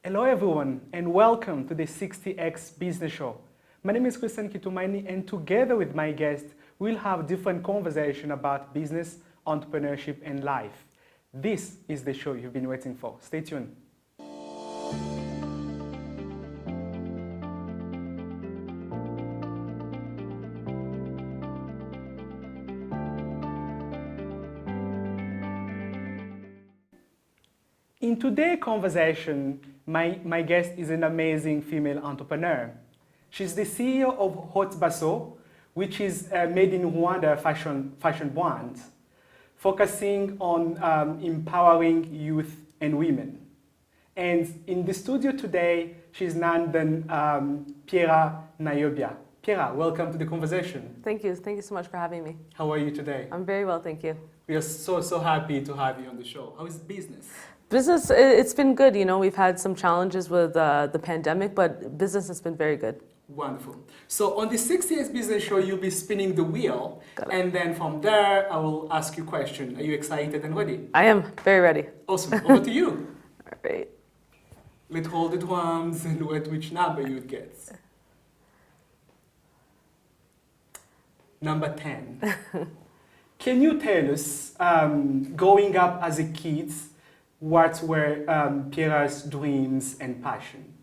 Hello everyone and welcome to the 60X Business Show. My name is Kitumaini and together with my guest, we'll have different conversations about business, entrepreneurship and life. This is the show you've been waiting for. Stay tuned. In today's conversation, my guest is an amazing female entrepreneur. She's the CEO of Haute Basso, which is a made in Rwanda fashion brand, focusing on empowering youth and women. And in the studio today, she's none than Piera Nayobia. Piera, welcome to the conversation. Thank you. Thank you so much for having me. How are you today? I'm very well, thank you. We are so happy to have you on the show. How is business? Business, it's been good. You know, we've had some challenges with the pandemic, but business has been very good. Wonderful. So on the 60X Business Show, you'll be spinning the wheel. And then from there, I will ask you a question. Are you excited and ready? I am very ready. Awesome. Over to you. All right. Let's hold the drums and look at which number you would get. Number 10. Can you tell us, growing up as a kid, what were Piera's dreams and passion?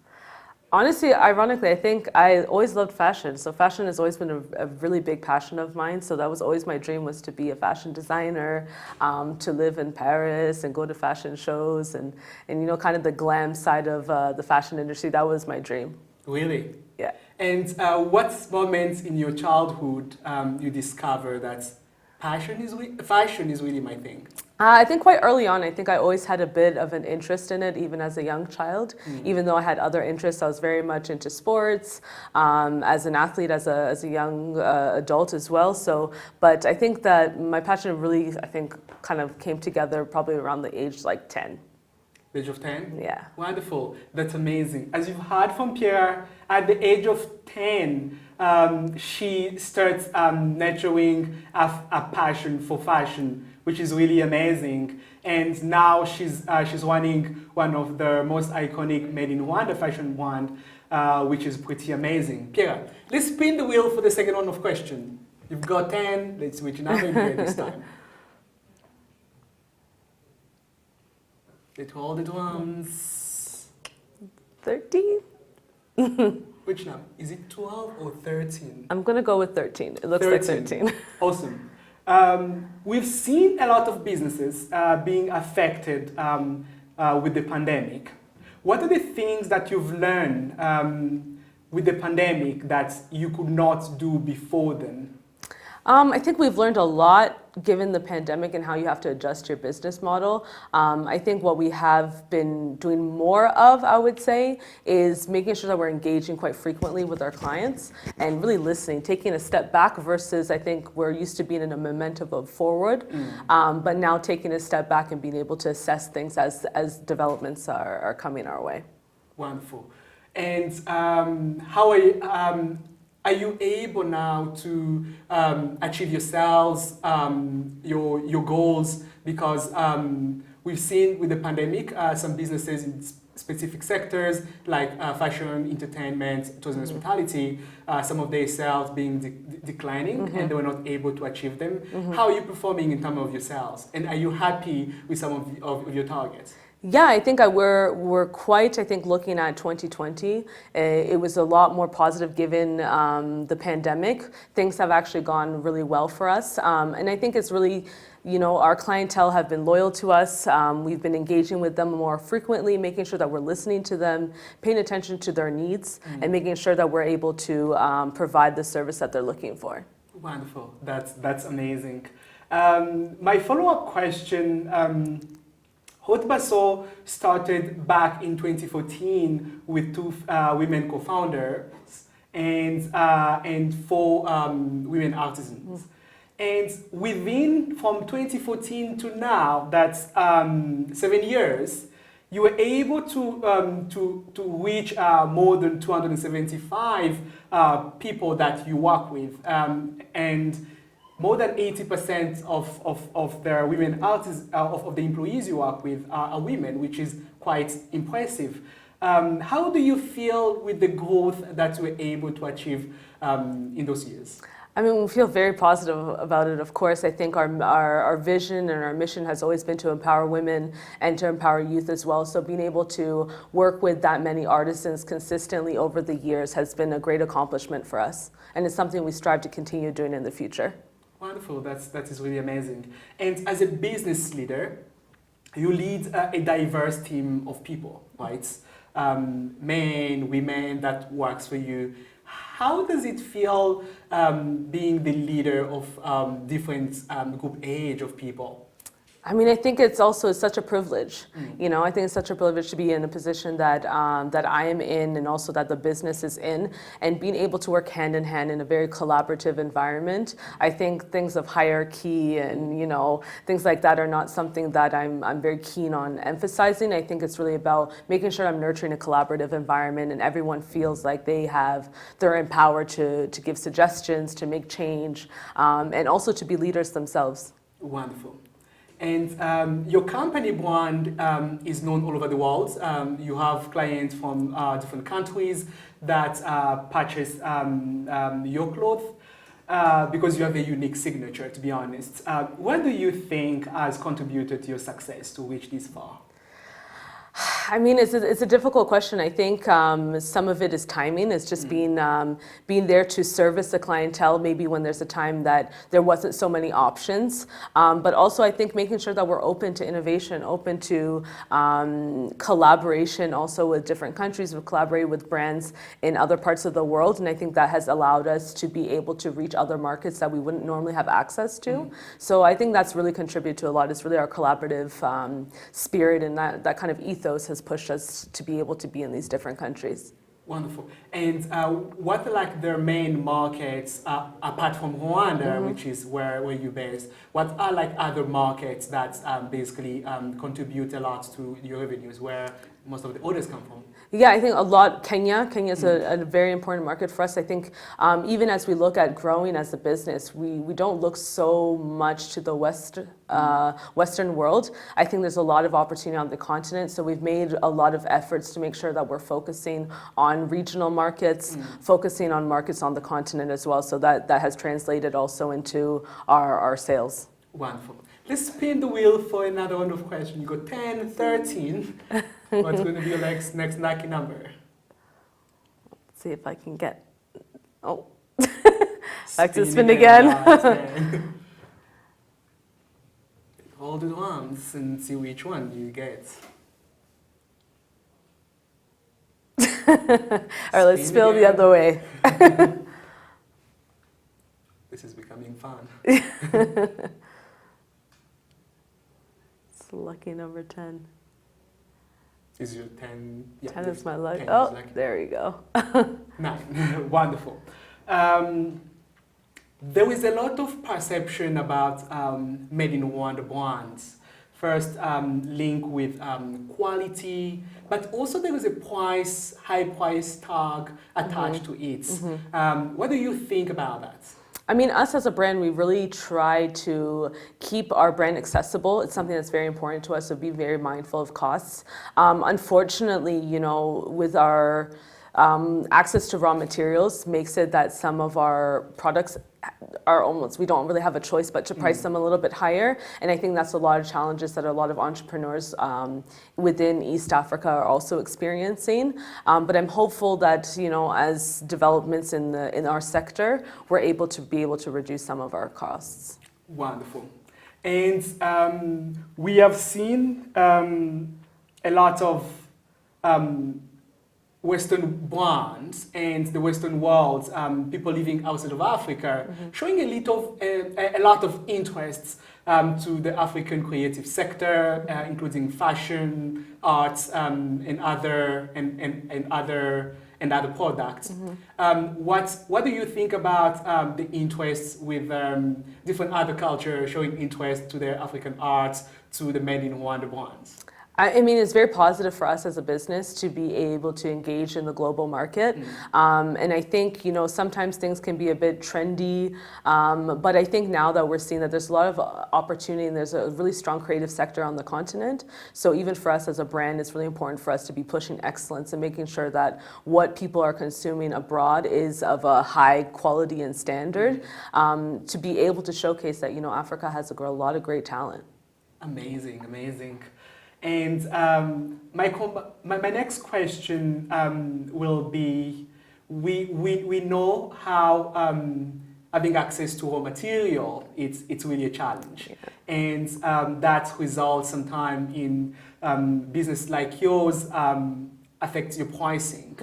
Honestly, ironically, I think I always loved fashion. So fashion has always been a really big passion of mine. So that was always my dream, was to be a fashion designer, to live in Paris and go to fashion shows and you know, kind of the glam side of the fashion industry. That was my dream. Really? Yeah. And what moments in your childhood you discovered that fashion is really my thing? I think quite early on, I think I always had a bit of an interest in it, even as a young child. Even though I had other interests, I was very much into sports, as an athlete, as a young adult as well. So, but I think that my passion really, kind of came together probably around the age like 10. The age of 10? Yeah. Wonderful. That's amazing. As you've heard from Pierre, at the age of 10, she starts nurturing a passion for fashion, which is really amazing. And now she's running one of the most iconic made in Rwanda fashion brand, which is pretty amazing. Pierre, let's spin the wheel for the second round of question. You've got 10. Let's switch number here this time. Let's hold the drums. 13? Which number? Is it 12 or 13? I'm going to go with 13. It looks like 13. Awesome. We've seen a lot of businesses being affected with the pandemic. What are the things that you've learned with the pandemic that you could not do before then? I think we've learned a lot given the pandemic and how you have to adjust your business model. I think what we have been doing more of, I would say, is making sure that we're engaging quite frequently with our clients and really listening, taking a step back versus I think we're used to being in a momentum of forward, but now taking a step back and being able to assess things as developments are coming our way. Wonderful. And how are you able now to achieve your sales, your goals? Because we've seen with the pandemic, some businesses in specific sectors like fashion, entertainment, tourism, hospitality, some of their sales being declining and they were not able to achieve them. How are you performing in terms of your sales? And are you happy with some of your targets? Yeah, I think we're quite, looking at 2020. It was a lot more positive given the pandemic. Things have actually gone really well for us. And I think it's really, you know, our clientele have been loyal to us. We've been engaging with them more frequently, making sure that we're listening to them, paying attention to their needs, and making sure that we're able to provide the service that they're looking for. Wonderful. That's amazing. My follow-up question, Haute Basso started back in 2014 with two women co-founders and four women artisans. And from 2014 to now, that's 7 years, you were able to reach more than 275 people that you work with, and more than 80% of the women artists, of the employees you work with are women, which is quite impressive. How do you feel with the growth that you were able to achieve in those years? I mean, we feel very positive about it, of course. I think our vision and our mission has always been to empower women and to empower youth as well. So being able to work with that many artisans consistently over the years has been a great accomplishment for us. And it's something we strive to continue doing in the future. Wonderful, that is really amazing. And as a business leader, you lead a diverse team of people, right? Men, women, that works for you. How does it feel being the leader of different group age of people? I mean, I think it's also such a privilege. You know, I think it's such a privilege to be in a position that that I am in, and also that the business is in, and being able to work hand in hand in a very collaborative environment. I think things of hierarchy and things like that are not something that I'm very keen on emphasizing. I think it's really about making sure I'm nurturing a collaborative environment, and everyone feels like they're empowered to give suggestions, to make change, and also to be leaders themselves. Wonderful. And your company brand is known all over the world. You have clients from different countries that purchase your clothes because you have a unique signature, to be honest. What do you think has contributed to your success to reach this far? I mean, it's a difficult question. I think some of it is timing. It's just being there to service the clientele, maybe when there's a time that there wasn't so many options. But also, I think making sure that we're open to innovation, open to collaboration also with different countries. We've collaborated with brands in other parts of the world, and I think that has allowed us to be able to reach other markets that we wouldn't normally have access to. So I think that's really contributed to a lot. It's really our collaborative spirit, and that kind of ethos has pushed us to be able to be in these different countries. Wonderful. And what are like their main markets apart from Rwanda, which is where you're based? What are like other markets that basically contribute a lot to your revenues, where most of the orders come from? Yeah, I think a lot. Kenya is a very important market for us. I think even as we look at growing as a business, we don't look so much to the Western world. I think there's a lot of opportunity on the continent. So we've made a lot of efforts to make sure that we're focusing on regional markets, focusing on markets on the continent as well. So that has translated also into our sales. Wonderful. Let's spin the wheel for another round of questions. You got 10, 13. What's going to be your next lucky number? Let's see if I can get. Oh, back to spin again. Hold it once and see which one you get. All right, let's spill the other way. This is becoming fun. It's lucky number 10. Is your 10? Yeah, 10 is my luck. 10 Oh, is lucky. there you go. 9. Wonderful. There is a lot of perception about made in Rwanda brands. First, link with quality, but also there is a high price tag attached to it. What do you think about that? I mean, us as a brand, we really try to keep our brand accessible. It's something that's very important to us, so be very mindful of costs. Unfortunately, with our access to raw materials makes it that some of our products we don't really have a choice but to price them a little bit higher. And I think that's a lot of challenges that a lot of entrepreneurs within East Africa are also experiencing. But I'm hopeful that, as developments in our sector, we're able to reduce some of our costs. Wonderful. And we have seen a lot of Western brands and the Western world, people living outside of Africa, showing a lot of interests to the African creative sector, including fashion, arts, and other products. What do you think about the interests with different other cultures showing interest to their African arts, to the made in Rwanda brands? I mean, it's very positive for us as a business to be able to engage in the global market. And I think, sometimes things can be a bit trendy, but I think now that we're seeing that there's a lot of opportunity and there's a really strong creative sector on the continent. So even for us as a brand, it's really important for us to be pushing excellence and making sure that what people are consuming abroad is of a high quality and standard, to be able to showcase that, Africa has a lot of great talent. Amazing, amazing. And my next question will be, we know how having access to raw material, it's really a challenge. Yeah. And that results sometimes in business like yours affects your pricing.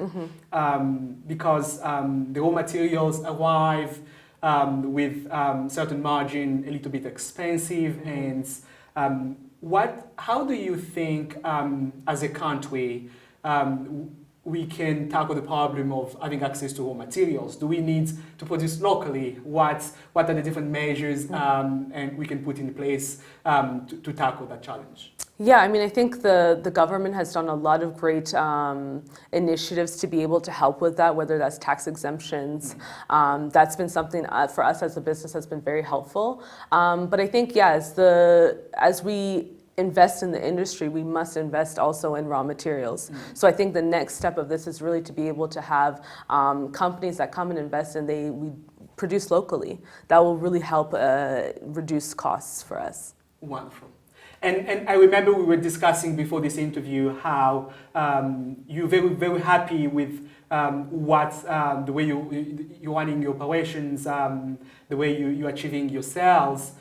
Because the raw materials arrive with certain margin a little bit expensive, and how do you think, as a country, we can tackle the problem of having access to raw materials? Do we need to produce locally? What are the different measures and we can put in place to tackle that challenge? Yeah, I mean, I think the government has done a lot of great initiatives to be able to help with that, whether that's tax exemptions. That's been something for us as a business has been very helpful. But I think, yeah, as we invest in the industry, we must invest also in raw materials. So I think the next step of this is really to be able to have companies that come and invest and we produce locally. That will really help reduce costs for us. Wonderful. And I remember we were discussing before this interview how you're very, very happy with the way you're running your operations, the way you're achieving your sales.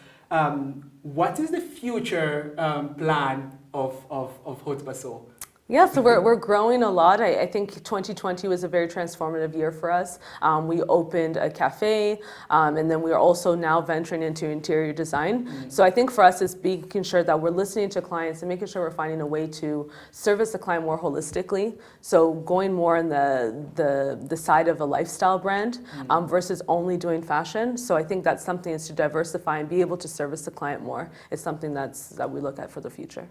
What is the future plan of Haute Basso? Yeah, so we're growing a lot. I think 2020 was a very transformative year for us. We opened a cafe, and then we are also now venturing into interior design. So I think for us, it's making sure that we're listening to clients and making sure we're finding a way to service the client more holistically. So going more on the side of a lifestyle brand versus only doing fashion. So I think that's something is to diversify and be able to service the client more. It's something that we look at for the future.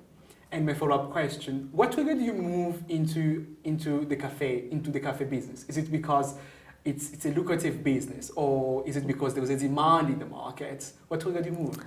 And my follow-up question: what triggered you move into the cafe business? Is it because it's a lucrative business, or is it because there was a demand in the market? What triggered you move?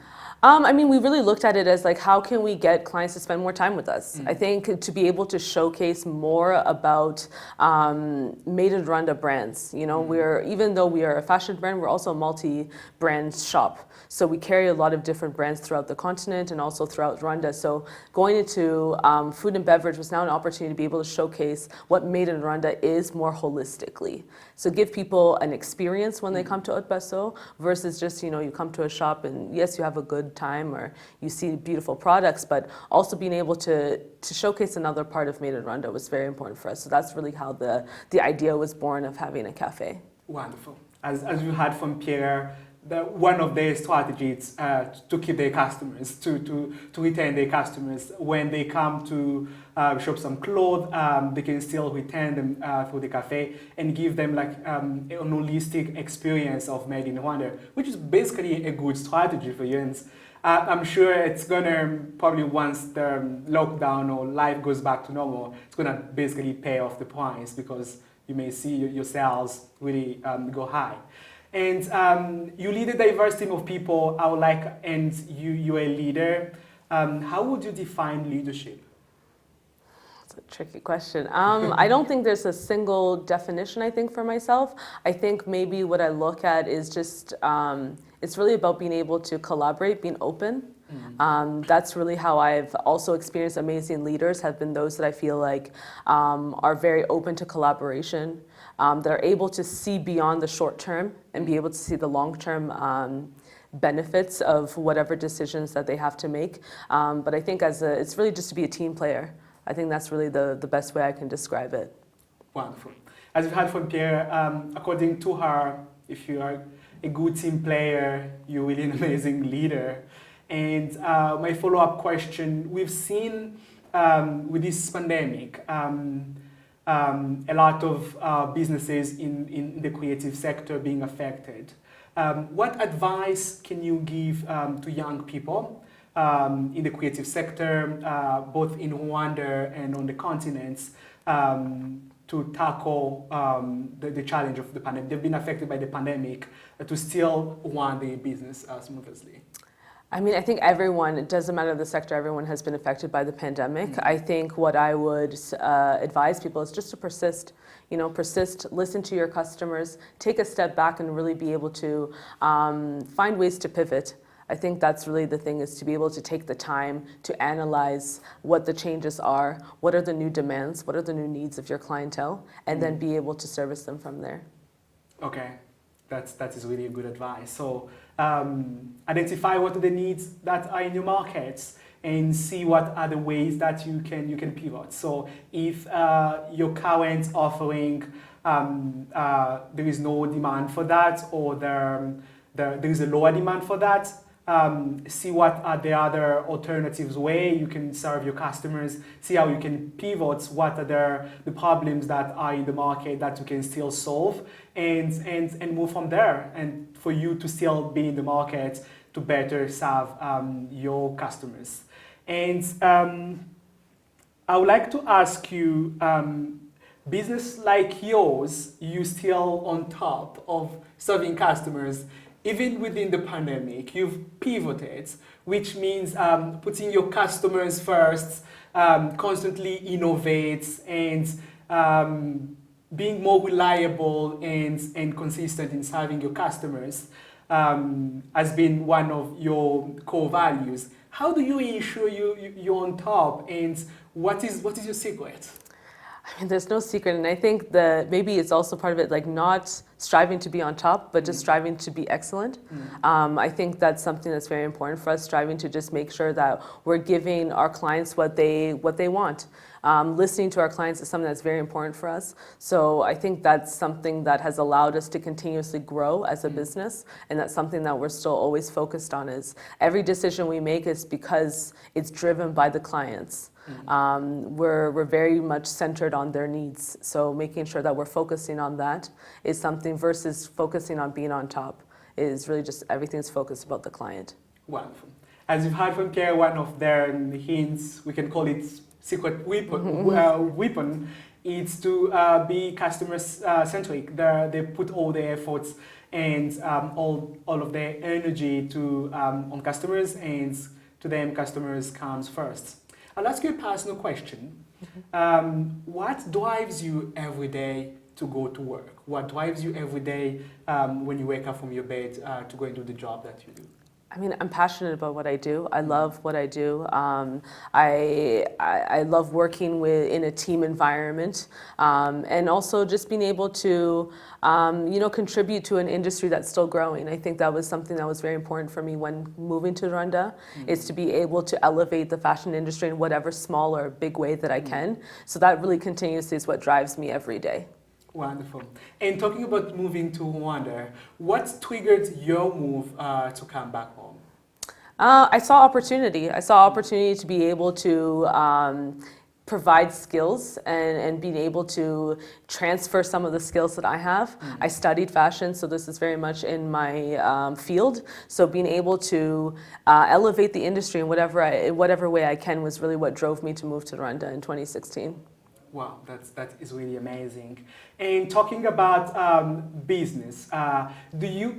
I mean, we really looked at it as like, how can we get clients to spend more time with us? I think to be able to showcase more about made in Rwanda brands. Even though we are a fashion brand, we're also a multi-brand shop. So we carry a lot of different brands throughout the continent and also throughout Rwanda. So going into food and beverage was now an opportunity to be able to showcase what made in Rwanda is more holistically. So give people an experience when they come to Haute Basso versus just, you come to a shop and yes, you have a good time or you see beautiful products, but also being able to showcase another part of Made in Rwanda was very important for us. So that's really how the idea was born of having a cafe. Wonderful. As you heard from Pierre, one of their strategies to keep their customers, to retain their customers. When they come to shop some clothes, they can still retain them through the cafe and give them like an holistic experience of Made in Rwanda, which is basically a good strategy for you. And I'm sure it's gonna probably, once the lockdown or life goes back to normal, it's gonna basically pay off the price because you may see your sales really go high. And you lead a diverse team of people. And you're a leader. How would you define leadership? That's a tricky question. I don't think there's a single definition, I think, for myself. I think maybe what I look at is just, it's really about being able to collaborate, being open. That's really how I've also experienced amazing leaders, have been those that I feel like are very open to collaboration. They're able to see beyond the short term and be able to see the long term benefits of whatever decisions that they have to make. But I think it's really just to be a team player. I think that's really the best way I can describe it. Wonderful. As you heard from Pierre, according to her, if you are a good team player, you're really an amazing leader. And my follow-up question, we've seen with this pandemic, a lot of businesses in the creative sector being affected. What advice can you give to young people in the creative sector, both in Rwanda and on the continents, to tackle the challenge of the pandemic. They've been affected by the pandemic to still run the business smoothly. I mean, I think everyone, it doesn't matter the sector, everyone has been affected by the pandemic. Mm-hmm. I think what I would advise people is just to persist, persist, listen to your customers, take a step back and really be able to find ways to pivot. I think that's really the thing, is to be able to take the time to analyze what the changes are, what are the new demands, what are the new needs of your clientele, and then be able to service them from there. Okay, that is really good advice. So identify what are the needs that are in your markets and see what are the ways that you can pivot. So if your current offering, there is no demand for that, or there is a lower demand for that, see what are the other alternatives way you can serve your customers, see how you can pivot, what are the problems that are in the market that you can still solve, and move from there, and for you to still be in the market to better serve your customers. And I would like to ask you, business like yours, you still on top of serving customers. Even within the pandemic, you've pivoted, which means putting your customers first, constantly innovate, and being more reliable and consistent in serving your customers has been one of your core values. How do you ensure you're on top, and what is your secret? I mean, there's no secret, and I think that maybe it's also part of it, like not striving to be on top, but just striving to be excellent. I think that's something that's very important for us, striving to just make sure that we're giving our clients what they want. Listening to our clients is something that's very important for us. So I think that's something that has allowed us to continuously grow as a business, and that's something that we're still always focused on, is every decision we make is because it's driven by the clients. We're very much centered on their needs. So making sure that we're focusing on that is something, versus focusing on being on top, is really just everything's focused about the client. Wonderful. As you've heard from Kara, one of their hints, we can call it secret weapon, is to be customer centric. They put all their efforts and all of their energy to on customers, and to them customers comes first. I'll ask you a personal question. What drives you every day to go to work? What drives you every day when you wake up from your bed to go into the job that you do? I mean, I'm passionate about what I do. I love what I do. I love working in a team environment, and also just being able to, contribute to an industry that's still growing. I think that was something that was very important for me when moving to Rwanda, is to be able to elevate the fashion industry in whatever small or big way that I can. So that really continuously is what drives me every day. Wonderful. And talking about moving to Rwanda, what triggered your move to come back home? I saw opportunity. I saw opportunity to be able to provide skills and being able to transfer some of the skills that I have. I studied fashion, so this is very much in my field. So being able to elevate the industry in whatever way I can was really what drove me to move to Rwanda in 2016. Wow, that is really amazing. And talking about business,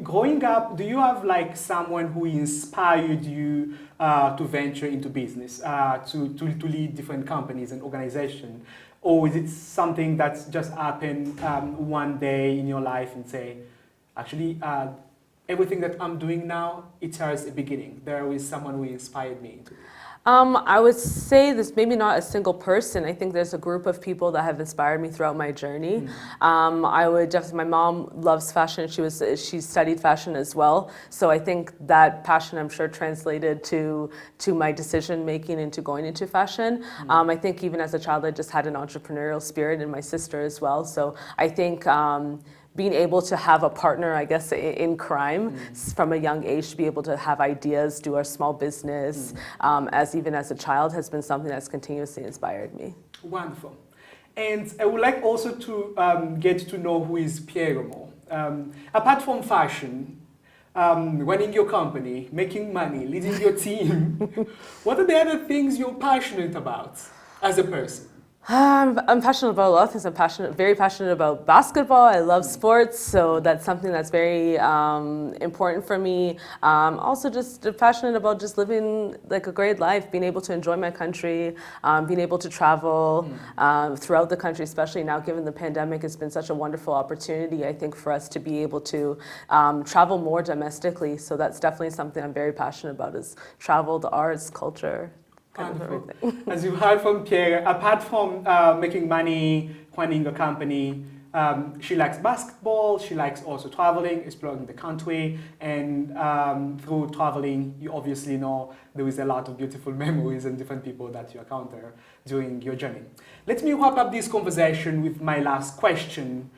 growing up, do you have like someone who inspired you to venture into business, to lead different companies and organizations? Or is it something that's just happened one day in your life and say, actually, everything that I'm doing now, it has a beginning. There is someone who inspired me into it. I would say this, maybe not a single person. I think there's a group of people that have inspired me throughout my journey. I would definitely, my mom loves fashion. She studied fashion as well. So I think that passion, I'm sure, translated to my decision making into going into fashion. I think even as a child, I just had an entrepreneurial spirit, and my sister as well. So I think being able to have a partner, I guess, in crime from a young age, to be able to have ideas, do our small business, even as a child, has been something that's continuously inspired me. Wonderful. And I would like also to get to know who is Pierre. Apart from fashion, running your company, making money, leading your team, what are the other things you're passionate about as a person? I'm passionate about a lot of things. Very passionate about basketball. I love sports, so that's something that's very important for me. Also, just passionate about just living like a great life, being able to enjoy my country, being able to travel throughout the country, especially now given the pandemic. It's been such a wonderful opportunity, I think, for us to be able to travel more domestically. So that's definitely something I'm very passionate about: is travel, the arts, culture. Kind of everything. As you heard from Pierre, apart from making money, running a company, she likes basketball, she likes also traveling, exploring the country, and through traveling, you obviously know there is a lot of beautiful memories and different people that you encounter during your journey. Let me wrap up this conversation with my last question.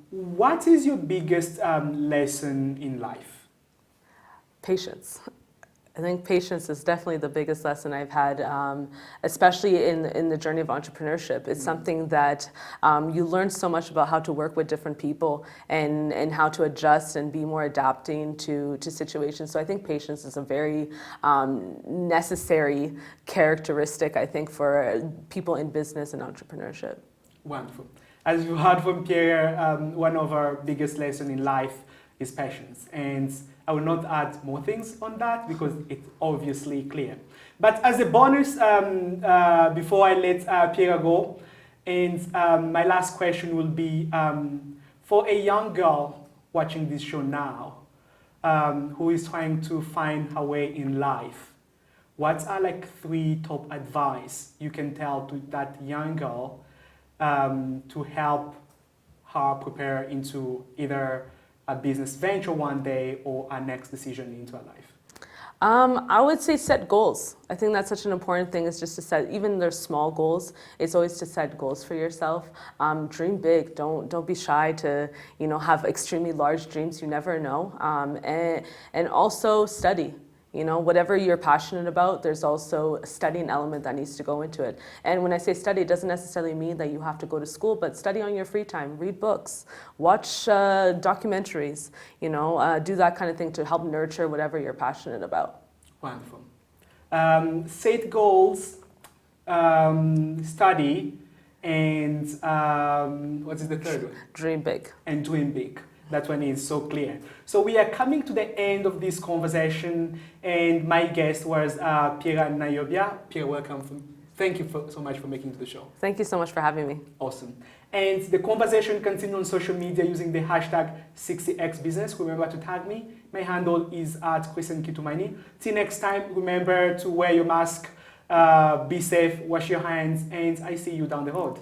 What is your biggest lesson in life? Patience. I think patience is definitely the biggest lesson I've had, especially in the journey of entrepreneurship. It's something that you learn so much about how to work with different people and how to adjust and be more adapting to situations. So I think patience is a very necessary characteristic, I think, for people in business and entrepreneurship. Wonderful. As you heard from Pierre, one of our biggest lessons in life is patience. And I will not add more things on that because it's obviously clear. But as a bonus, before I let Pierre go, and my last question will be for a young girl watching this show now, who is trying to find her way in life, what are like 3 top advice you can tell to that young girl to help her prepare into either a business venture one day or our next decision into our life? I would say set goals. I think that's such an important thing, is just to set, even their small goals, it's always to set goals for yourself. Dream big. Don't be shy to, have extremely large dreams. You never know. And also study. Whatever you're passionate about, there's also a studying element that needs to go into it. And when I say study, it doesn't necessarily mean that you have to go to school, but study on your free time, read books, watch documentaries, do that kind of thing to help nurture whatever you're passionate about. Wonderful. Set goals, study, and what is the third one? Dream big. And dream big. That one is so clear. So we are coming to the end of this conversation, and my guest was Pierre Nayobia. Pierre, welcome. Thank you so much for making the show. Thank you so much for having me. Awesome. And the conversation continues on social media using the hashtag 60xbusiness. Remember to tag me. My handle is at Kitumaini. Till next time, remember to wear your mask, be safe, wash your hands, and I see you down the road.